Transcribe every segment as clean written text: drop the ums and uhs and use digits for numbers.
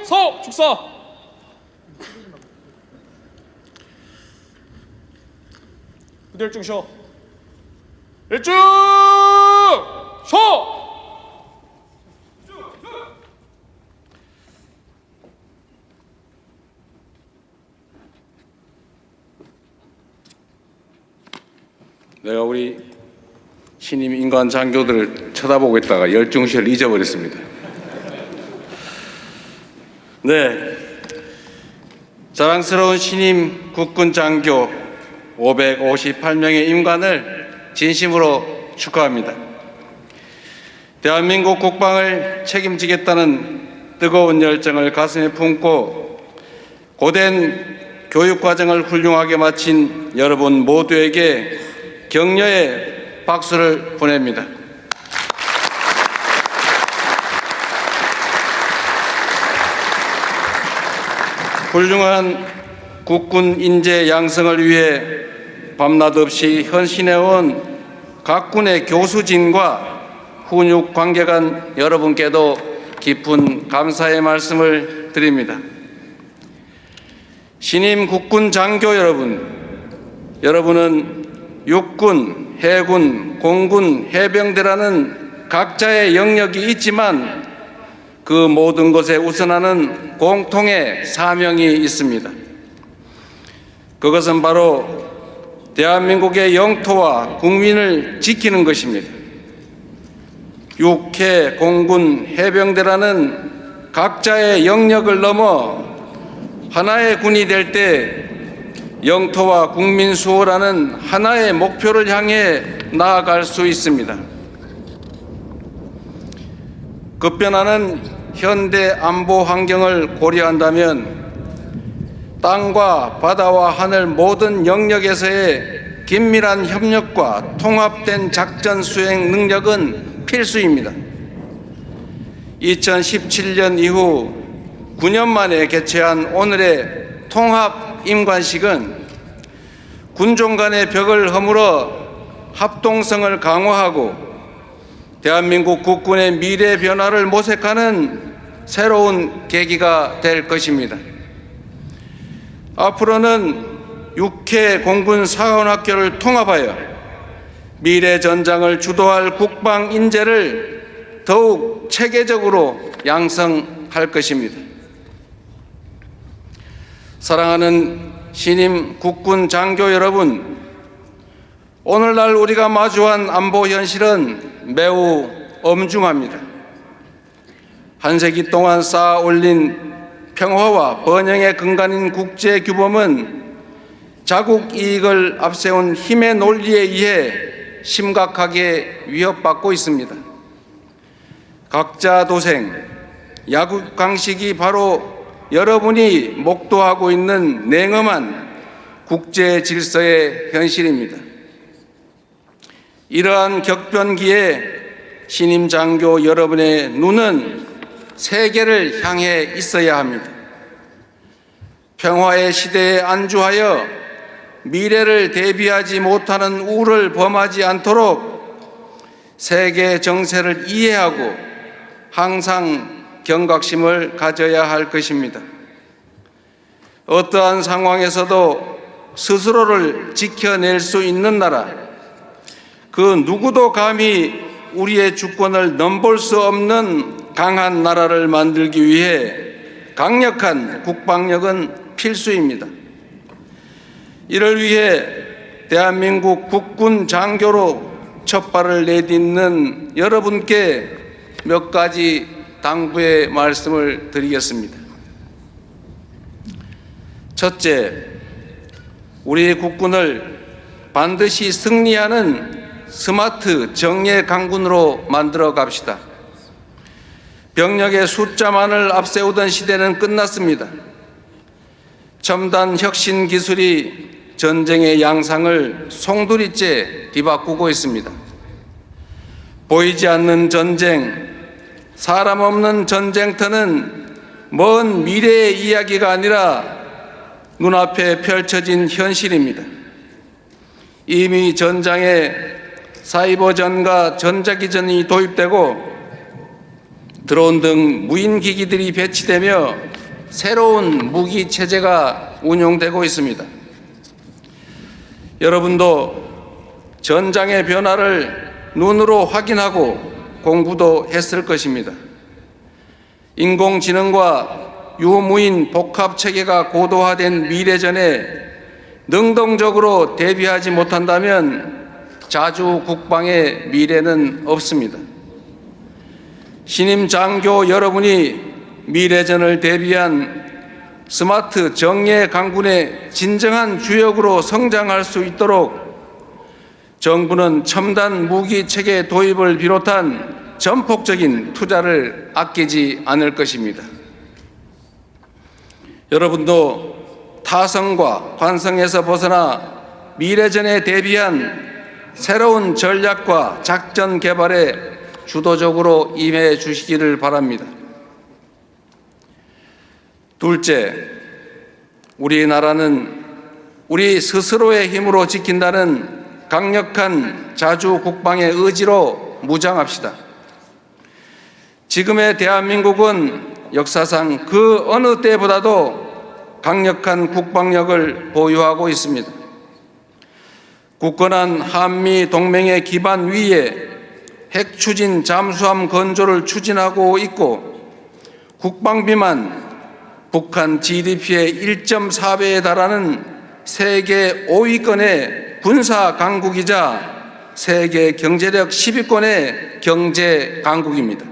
서 축사. 그대 일중 쉬어. 일중 쉬어. 내가 우리 신임 인간 장교들을 쳐다보고 있다가 열중시를 잊어버렸습니다. 네, 자랑스러운 신임 국군 장교 558명의 임관을 진심으로 축하합니다. 대한민국 국방을 책임지겠다는 뜨거운 열정을 가슴에 품고 고된 교육과정을 훌륭하게 마친 여러분 모두에게 격려의 박수를 보냅니다. 훌륭한 국군 인재 양성을 위해 밤낮 없이 헌신해온 각 군의 교수진과 훈육 관계관 여러분께도 깊은 감사의 말씀을 드립니다. 신임 국군 장교 여러분, 여러분은 육군, 해군, 공군, 해병대라는 각자의 영역이 있지만 그 모든 것에 우선하는 공통의 사명이 있습니다. 그것은 바로 대한민국의 영토와 국민을 지키는 것입니다. 육해, 공군, 해병대라는 각자의 영역을 넘어 하나의 군이 될 때 영토와 국민 수호라는 하나의 목표를 향해 나아갈 수 있습니다. 급변하는 현대 안보 환경을 고려한다면 땅과 바다와 하늘 모든 영역에서의 긴밀한 협력과 통합된 작전 수행 능력은 필수입니다. 2017년 이후 9년 만에 개최한 오늘의 통합 임관식은 군종 간의 벽을 허물어 합동성을 강화하고 대한민국 국군의 미래 변화를 모색하는 새로운 계기가 될 것입니다. 앞으로는 육해 공군 사관학교를 통합하여 미래 전장을 주도할 국방 인재를 더욱 체계적으로 양성할 것입니다. 사랑하는 신임 국군 장교 여러분, 오늘날 우리가 마주한 안보 현실은 매우 엄중합니다. 한 세기 동안 쌓아 올린 평화와 번영의 근간인 국제 규범은 자국 이익을 앞세운 힘의 논리에 의해 심각하게 위협받고 있습니다. 각자 도생, 약육강식이 바로 여러분이 목도하고 있는 냉엄한 국제 질서의 현실입니다. 이러한 격변기에 신임 장교 여러분의 눈은 세계를 향해 있어야 합니다. 평화의 시대에 안주하여 미래를 대비하지 못하는 우를 범하지 않도록 세계 정세를 이해하고 항상 경각심을 가져야 할 것입니다. 어떠한 상황에서도 스스로를 지켜낼 수 있는 나라, 그 누구도 감히 우리의 주권을 넘볼 수 없는 강한 나라를 만들기 위해 강력한 국방력은 필수입니다. 이를 위해 대한민국 국군 장교로 첫 발을 내딛는 여러분께 몇 가지 당부의 말씀을 드리겠습니다. 첫째, 우리 국군을 반드시 승리하는 스마트 정예 강군으로 만들어 갑시다. 병력의 숫자만을 앞세우던 시대는 끝났습니다. 첨단 혁신 기술이 전쟁의 양상을 송두리째 뒤바꾸고 있습니다. 보이지 않는 전쟁, 사람 없는 전쟁터는 먼 미래의 이야기가 아니라 눈앞에 펼쳐진 현실입니다. 이미 전장에 사이버전과 전자기전이 도입되고 드론 등 무인기기들이 배치되며 새로운 무기 체제가 운용되고 있습니다. 여러분도 전장의 변화를 눈으로 확인하고 공부도 했을 것입니다. 인공지능과 유무인 복합 체계가 고도화된 미래전에 능동적으로 대비하지 못한다면 자주 국방의 미래는 없습니다. 신임 장교 여러분이 미래전을 대비한 스마트 정예 강군의 진정한 주역으로 성장할 수 있도록 정부는 첨단 무기 체계 도입을 비롯한 전폭적인 투자를 아끼지 않을 것입니다. 여러분도 타성과 관성에서 벗어나 미래전에 대비한 새로운 전략과 작전 개발에 주도적으로 임해 주시기를 바랍니다. 둘째, 우리나라는 우리 스스로의 힘으로 지킨다는 강력한 자주 국방의 의지로 무장합시다. 지금의 대한민국은 역사상 그 어느 때보다도 강력한 국방력을 보유하고 있습니다. 굳건한 한미 동맹의 기반 위에 핵 추진 잠수함 건조를 추진하고 있고, 국방비만 북한 GDP의 1.4배에 달하는 세계 5위권의 군사 강국이자 세계 경제력 10위권의 경제 강국입니다.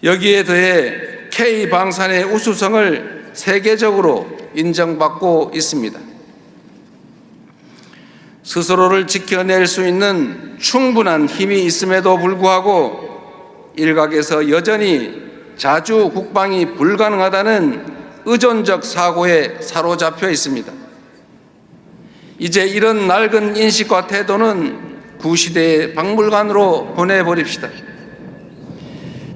여기에 더해 K방산의 우수성을 세계적으로 인정받고 있습니다. 스스로를 지켜낼 수 있는 충분한 힘이 있음에도 불구하고 일각에서 여전히 자주 국방이 불가능하다는 의존적 사고에 사로잡혀 있습니다. 이제 이런 낡은 인식과 태도는 구시대의 박물관으로 보내버립시다.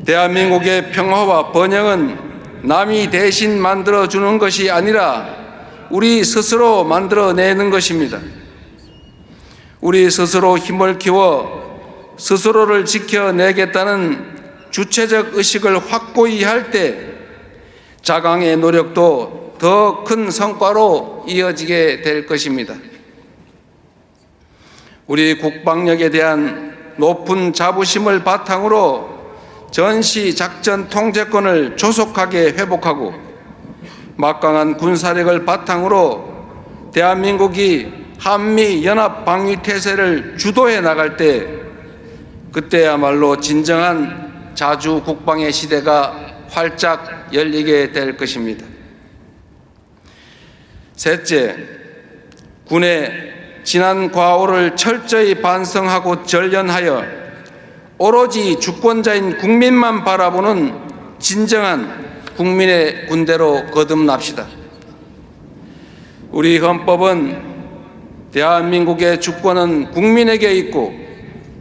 대한민국의 평화와 번영은 남이 대신 만들어주는 것이 아니라 우리 스스로 만들어내는 것입니다. 우리 스스로 힘을 키워 스스로를 지켜내겠다는 주체적 의식을 확고히 할 때 자강의 노력도 더 큰 성과로 이어지게 될 것입니다. 우리 국방력에 대한 높은 자부심을 바탕으로 전시 작전 통제권을 조속하게 회복하고 막강한 군사력을 바탕으로 대한민국이 한미 연합 방위 태세를 주도해 나갈 때 그때야말로 진정한 자주 국방의 시대가 활짝 열리게 될 것입니다. 셋째, 군의 지난 과오를 철저히 반성하고 전련하여 오로지 주권자인 국민만 바라보는 진정한 국민의 군대로 거듭납시다. 우리 헌법은 대한민국의 주권은 국민에게 있고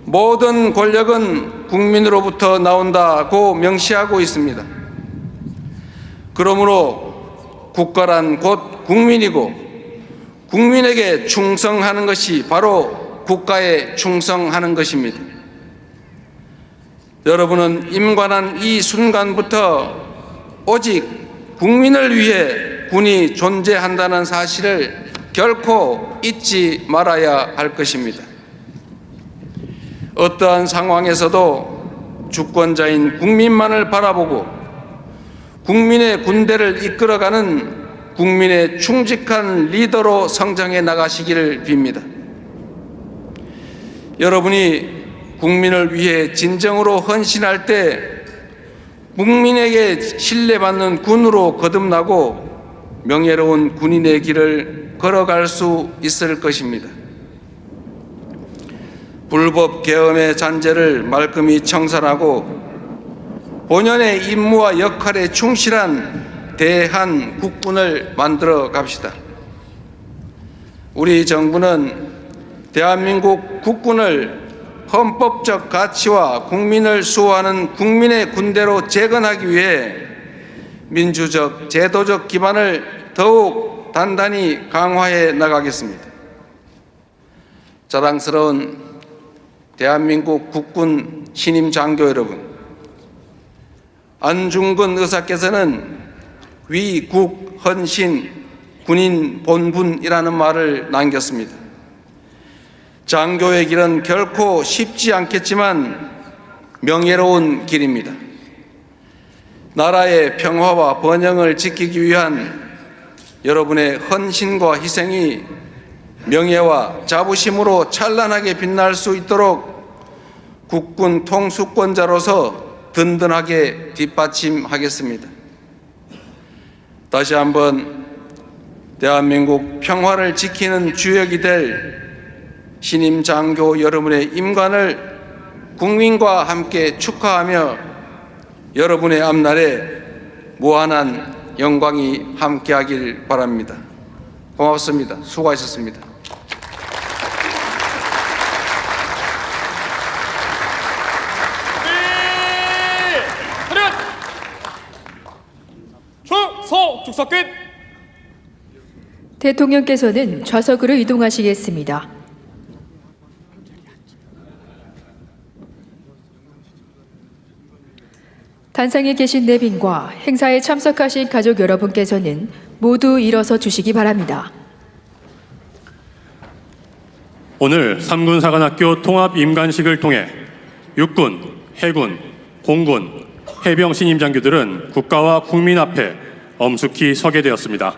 모든 권력은 국민으로부터 나온다고 명시하고 있습니다. 그러므로 국가란 곧 국민이고 국민에게 충성하는 것이 바로 국가에 충성하는 것입니다. 여러분은 임관한 이 순간부터 오직 국민을 위해 군이 존재한다는 사실을 결코 잊지 말아야 할 것입니다. 어떠한 상황에서도 주권자인 국민만을 바라보고 국민의 군대를 이끌어가는 국민의 충직한 리더로 성장해 나가시기를 빕니다. 여러분이 국민을 위해 진정으로 헌신할 때 국민에게 신뢰받는 군으로 거듭나고 명예로운 군인의 길을 걸어갈 수 있을 것입니다. 불법 계엄의 잔재를 말끔히 청산하고 본연의 임무와 역할에 충실한 대한 국군을 만들어 갑시다. 우리 정부는 대한민국 국군을 헌법적 가치와 국민을 수호하는 국민의 군대로 재건하기 위해 민주적, 제도적 기반을 더욱 단단히 강화해 나가겠습니다. 자랑스러운 대한민국 국군 신임 장교 여러분, 안중근 의사께서는 위국 헌신 군인 본분이라는 말을 남겼습니다. 장교의 길은 결코 쉽지 않겠지만 명예로운 길입니다. 나라의 평화와 번영을 지키기 위한 여러분의 헌신과 희생이 명예와 자부심으로 찬란하게 빛날 수 있도록 국군 통수권자로서 든든하게 뒷받침하겠습니다. 다시 한번 대한민국 평화를 지키는 주역이 될 신임 장교 여러분의 임관을 국민과 함께 축하하며 여러분의 앞날에 무한한 영광이 함께하길 바랍니다. 고맙습니다. 수고하셨습니다. 하렷! 충성! 축사 끝! 대통령께서는 좌석으로 이동하시겠습니다. 단상에 계신 내빈과 행사에 참석하신 가족 여러분께서는 모두 일어서 주시기 바랍니다. 오늘 삼군사관학교 통합임관식을 통해 육군, 해군, 공군, 해병 신임 장교들은 국가와 국민 앞에 엄숙히 서게 되었습니다.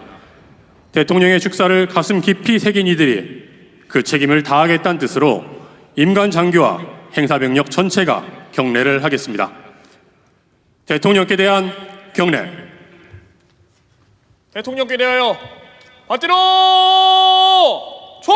대통령의 축사를 가슴 깊이 새긴 이들이 그 책임을 다하겠다는 뜻으로 임관 장교와 행사병력 전체가 경례를 하겠습니다. 대통령께 대한 경례. 대통령께 대하여 받들어 총!